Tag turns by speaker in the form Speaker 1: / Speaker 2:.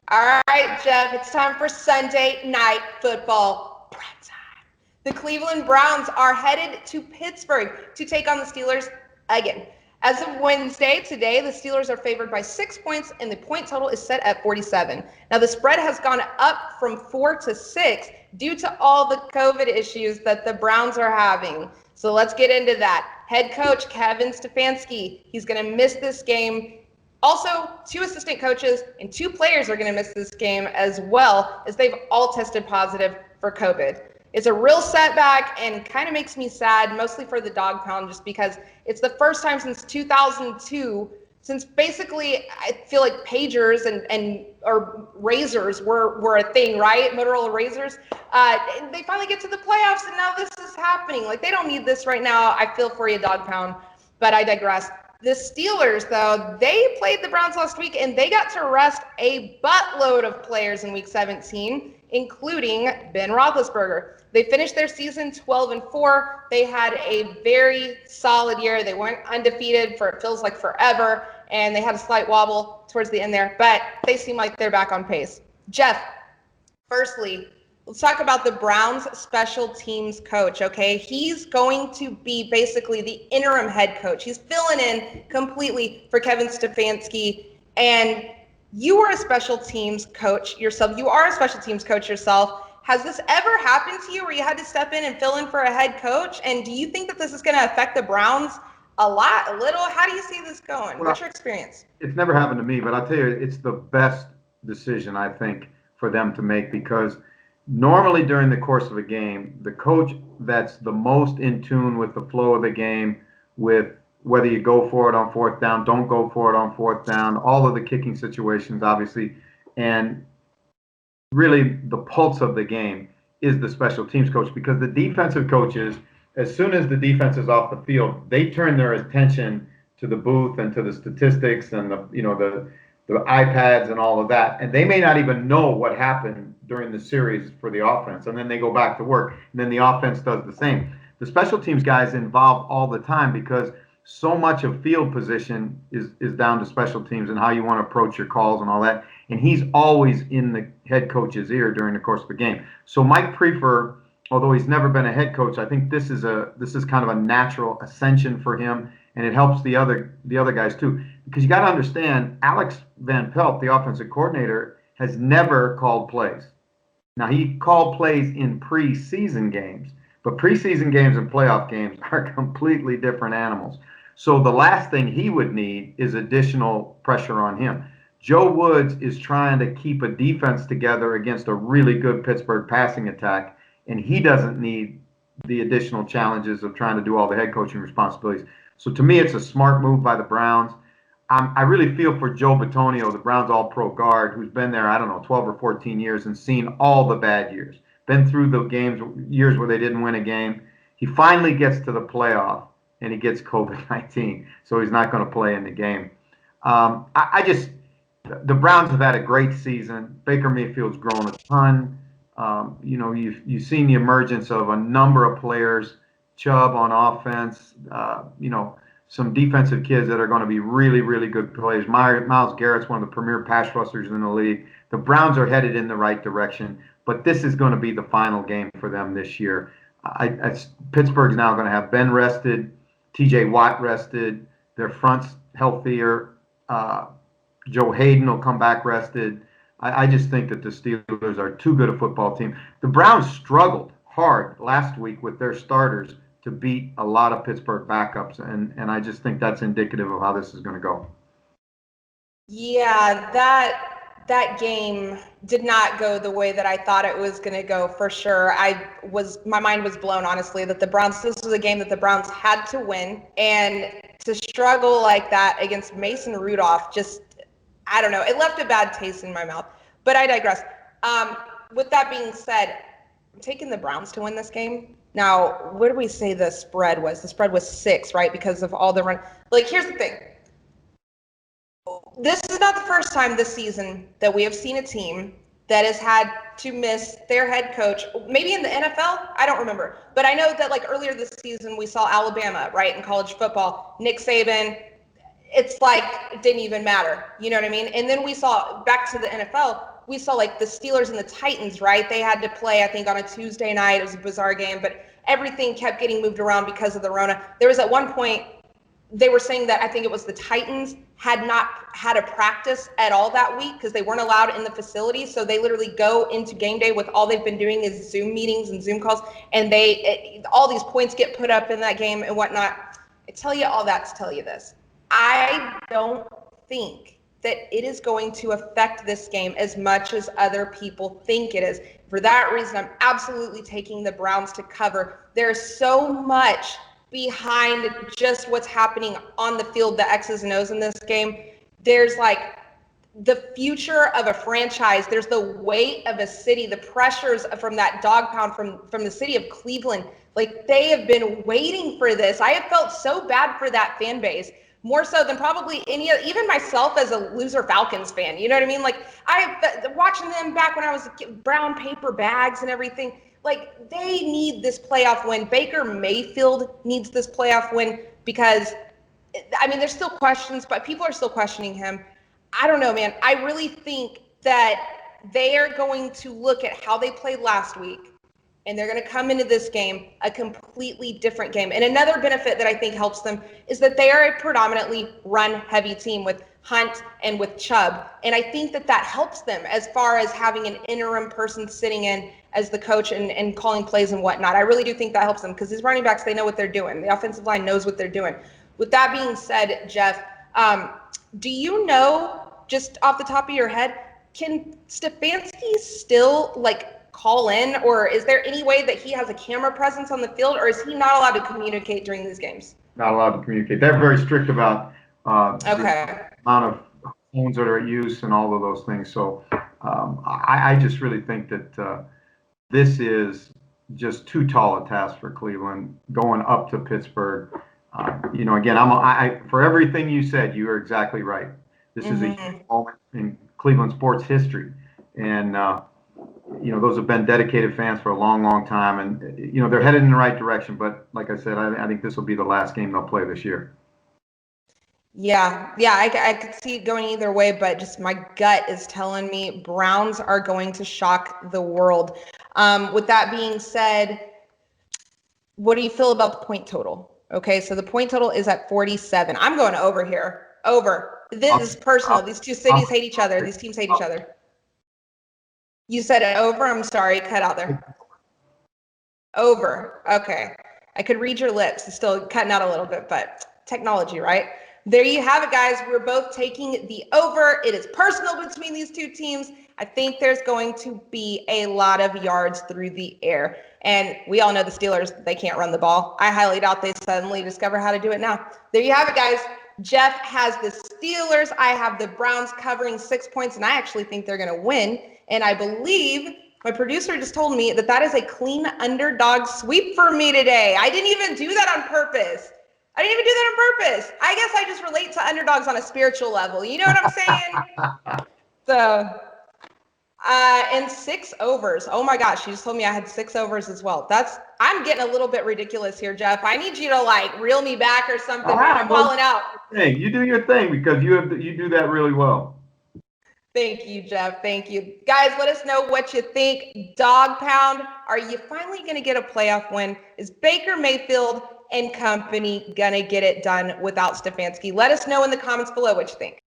Speaker 1: All right, Jeff, it's time for Sunday Night Football prime time. The Cleveland Browns are headed to Pittsburgh to take on the Steelers again. As of Wednesday, today, the Steelers are favored by 6 points, and the point total is set at 47. Now, the spread has gone up from 4 to 6 due to all the COVID issues that the Browns are having. So let's get into that. Head coach Kevin Stefanski, he's going to miss this game. Also, 2 assistant coaches and 2 players are going to miss this game as well, as they've all tested positive for COVID. It's a real setback and kind of makes me sad, mostly for the dog pound, just because it's the first time since 2002, since basically I feel like pagers or razors were a thing, right? Motorola razors. They finally get to the playoffs, and now this is happening. Like, they don't need this right now. I feel for you, dog pound, but I digress. The Steelers, though, they played the Browns last week, and they got to rest a buttload of players in Week 17, including Ben Roethlisberger. They finished their season 12-4. They had a very solid year. They weren't undefeated for it feels like forever, and they had a slight wobble towards the end there, but they seem like they're back on pace. Jeff, firstly, let's talk about the Browns special teams coach, okay? He's going to be basically the interim head coach. He's filling in completely for Kevin Stefanski. And you were a special teams coach yourself. You are a special teams coach yourself. Has this ever happened to you where you had to step in and fill in for a head coach? And do you think that this is going to affect the Browns a lot, a little? How do you see this going? What's your experience?
Speaker 2: It's never happened to me, but I'll tell you, it's the best decision, I think, for them to make, because normally during the course of a game, the coach that's the most in tune with the flow of the game, with whether you go for it on 4th down, don't go for it on 4th down, all of the kicking situations, obviously, and really the pulse of the game is the special teams coach, because the defensive coaches, as soon as the defense is off the field, they turn their attention to the booth and to the statistics and the iPads and all of that, and they may not even know what happened during the series for the offense, and then they go back to work, and then the offense does the same. The special teams guys involved all the time, because so much of field position is down to special teams and how you want to approach your calls and all that, and he's always in the head coach's ear during the course of the game. So Mike Prefer, although he's never been a head coach, I think this is kind of a natural ascension for him, and it helps the other guys too, because you got to understand, Alex Van Pelt, the offensive coordinator, has never called plays. Now, he called plays in preseason games, but preseason games and playoff games are completely different animals. So the last thing he would need is additional pressure on him. Joe Woods is trying to keep a defense together against a really good Pittsburgh passing attack, and he doesn't need the additional challenges of trying to do all the head coaching responsibilities. So to me, it's a smart move by the Browns. I really feel for Joel Bitonio, the Browns all-pro guard, who's been there, 12 or 14 years and seen all the bad years, been through the years where they didn't win a game. He finally gets to the playoff, and he gets COVID-19, so he's not going to play in the game. The Browns have had a great season. Baker Mayfield's grown a ton. You've seen the emergence of a number of players, Chubb on offense, some defensive kids that are going to be really, really good players. Myles Garrett's one of the premier pass rushers in the league. The Browns are headed in the right direction, but this is going to be the final game for them this year. Pittsburgh's now going to have Ben rested, T.J. Watt rested, their front's healthier. Joe Hayden will come back rested. I just think that the Steelers are too good a football team. The Browns struggled hard last week with their starters to beat a lot of Pittsburgh backups, and I just think that's indicative of how this is going to go.
Speaker 1: Yeah, that game did not go the way that I thought it was going to go, for sure. My mind was blown, honestly, that this was a game that the Browns had to win, and to struggle like that against Mason Rudolph, just, I don't know, it left a bad taste in my mouth, but I digress. With that being said, I'm taking the Browns to win this game. Now, what did we say the spread was? The spread was 6, right? Because of all the run. Here's the thing. This is not the first time this season that we have seen a team that has had to miss their head coach. Maybe in the NFL, I don't remember. But I know that earlier this season, we saw Alabama, right, in college football. Nick Saban, it's like it didn't even matter. You know what I mean? And then we saw back to the NFL. we saw like the Steelers and the Titans, right? They had to play, I think, on a Tuesday night. It was a bizarre game, but everything kept getting moved around because of the Rona. There was at one point, they were saying that I think it was the Titans had not had a practice at all that week because they weren't allowed in the facility. So they literally go into game day with all they've been doing is Zoom meetings and Zoom calls, and all these points get put up in that game and whatnot. I tell you all that to tell you this. I don't think that it is going to affect this game as much as other people think it is. For that reason, I'm absolutely taking the Browns to cover. There's so much behind just what's happening on the field, the X's and O's in this game. There's like the future of a franchise. There's the weight of a city, the pressures from that dog pound from the city of Cleveland. Like, they have been waiting for this. I have felt so bad for that fan base, more so than probably even myself as a loser Falcons fan. You know what I mean? Like, watching them back when I was brown paper bags and everything. Like, they need this playoff win. Baker Mayfield needs this playoff win because, I mean, there's still questions, but people are still questioning him. I don't know, man. I really think that they are going to look at how they played last week, and they're going to come into this game a completely different game. And another benefit that I think helps them is that they are a predominantly run-heavy team with Hunt and with Chubb. And I think that helps them as far as having an interim person sitting in as the coach and calling plays and whatnot. I really do think that helps them because these running backs, they know what they're doing. The offensive line knows what they're doing. With that being said, Jeff, do you know, just off the top of your head, can Stefanski still, like, call in, or is there any way that he has a camera presence on the field, or is he not allowed to communicate during these games?
Speaker 2: Not allowed to communicate. They're very strict about
Speaker 1: Okay.
Speaker 2: the amount of phones that are at use and all of those things. So I just really think that this is just too tall a task for Cleveland going up to Pittsburgh. Again, for everything you said, you are exactly right. This is a huge moment in Cleveland sports history, and those have been dedicated fans for a long, long time, and they're headed in the right direction. But like I said, I think this will be the last game they'll play this year.
Speaker 1: Yeah, I could see it going either way, but just my gut is telling me Browns are going to shock the world. With that being said, what do you feel about the point total? Okay, so the point total is at 47. I'm going over here. Over. This is personal. These two cities hate each other. These teams hate each other. You said over? I'm sorry, cut out there. Over. Okay. I could read your lips. It's still cutting out a little bit, but technology, right? There you have it, guys. We're both taking the over. It is personal between these two teams. I think there's going to be a lot of yards through the air. And we all know the Steelers, they can't run the ball. I highly doubt they suddenly discover how to do it now. There you have it, guys. Jeff has the Steelers. I have the Browns covering 6 points, and I actually think they're going to win. And I believe my producer just told me that is a clean underdog sweep for me today. I didn't even do that on purpose. I guess I just relate to underdogs on a spiritual level. You know what I'm saying? So, and 6 overs. Oh my gosh, she just told me I had 6 overs as well. I'm getting a little bit ridiculous here, Jeff. I need you to like reel me back or something. I'm falling out.
Speaker 2: Hey, you do your thing because you do that really well.
Speaker 1: Thank you, Jeff. Thank you. Guys, let us know what you think. Dog pound, are you finally going to get a playoff win? Is Baker Mayfield and company going to get it done without Stefanski? Let us know in the comments below what you think.